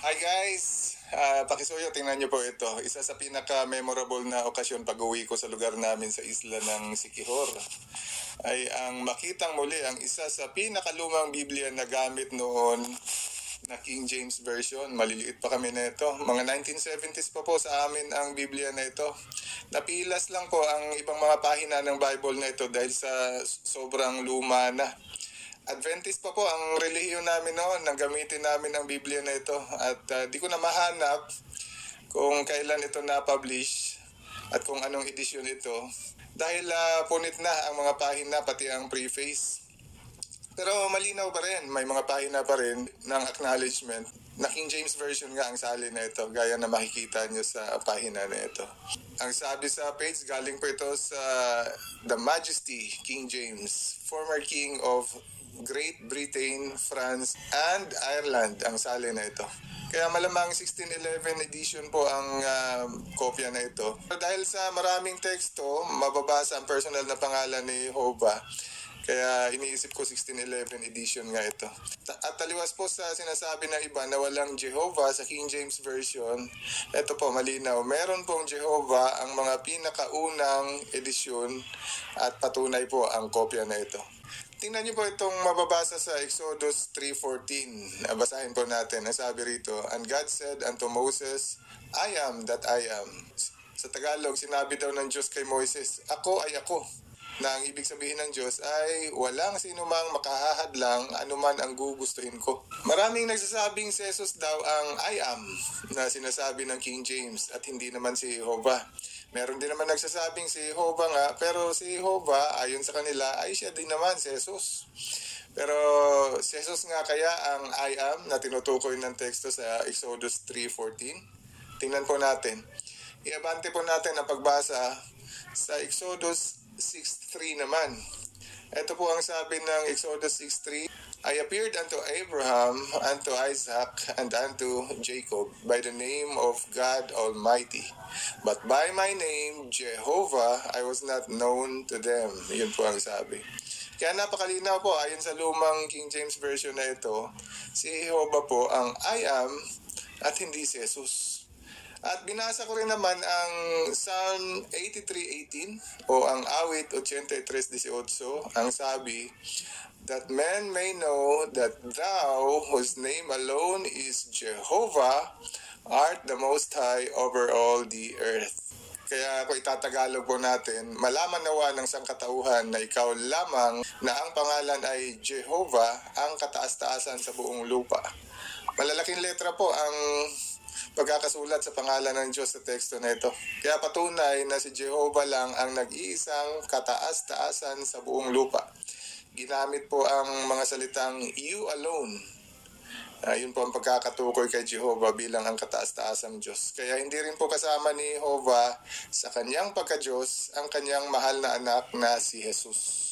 Hi guys! Pakisuyo, tingnan niyo po ito. Isa sa pinaka-memorable na okasyon pag-uwi ko sa lugar namin sa isla ng Siquijor ay ang makitang muli ang isa sa pinakalumang Biblia na gamit noon na King James Version. Maliliit pa kami na ito. Mga 1970s pa po sa amin ang Biblia na ito. Napilas lang po ang ibang mga pahina ng Bible na ito dahil sa sobrang luma na. Adventist pa po ang relihiyon namin noon nang gamitin namin ang Biblia na ito at di ko na mahanap kung kailan ito na-publish at kung anong edisyon ito dahil punit na ang mga pahina pati ang preface. Pero malinaw pa rin, may mga pahina pa rin ng acknowledgement na King James Version nga ang salin na ito, gaya na makikita nyo sa pahina na ito. Ang sabi sa page, galing po ito sa The Majesty King James, former king of Great Britain, France, and Ireland ang salin na ito. Kaya malamang 1611 edition po ang kopya na ito. Dahil sa maraming teksto, mababasa ang personal na pangalan ni Jehovah. Kaya iniisip ko 1611 edition nga ito. At taliwas po sa sinasabi ng iba na walang Jehovah sa King James Version, ito po malinaw. Meron pong Jehovah ang mga pinakaunang edisyon at patunay po ang kopya na ito. Tingnan niyo po itong mababasa sa Exodus 3:14. Basahin po natin. Ang sabi rito, "And God said unto Moses, I am that I am." Sa Tagalog, sinabi daw ng Diyos kay Moises, "Ako ay ako." Na ang ibig sabihin ng Diyos ay walang sinumang makahahadlang anuman ang gugustuhin ko. Maraming nagsasabing si Jesus daw ang I am na sinasabi ng King James at hindi naman si Jehovah. Meron din naman nagsasabing si Jehovah nga, pero si Jehovah ayon sa kanila ay siya din naman si Jesus. Pero si Jesus nga kaya ang I am na tinutukoy ng teksto sa Exodus 3:14. Tingnan po natin. Iabante po natin ang pagbasa sa Exodus 6:3 naman. Ito po ang sabi ng Exodus 6:3, I appeared unto Abraham, unto Isaac, and unto Jacob by the name of God Almighty. But by my name, Jehovah, I was not known to them. Yun po ang sabi. Kaya napakalinaw po, ayon sa lumang King James Version na ito, si Jehovah po ang I am at hindi si Jesus. At binasa ko rin naman ang Psalm 83:18 o ang awit 83:18. Ang sabi, that men may know that thou, whose name alone is Jehovah, art the Most High over all the earth. Kaya kung itatagalog po natin, malaman nawa ng sangkatauhan na ikaw lamang na ang pangalan ay Jehovah ang kataas-taasan sa buong lupa. Malalaking letra po ang pagkakasulat sa pangalan ng Diyos sa teksto na ito. Kaya patunay na si Jehovah lang ang nag-iisang kataas-taasan sa buong lupa. Ginamit po ang mga salitang you alone. Yun po ang pagkakatukoy kay Jehovah bilang ang kataas-taasang Diyos. Kaya hindi rin po kasama ni Jehovah sa kanyang pagka-Diyos ang kanyang mahal na anak na si Jesus.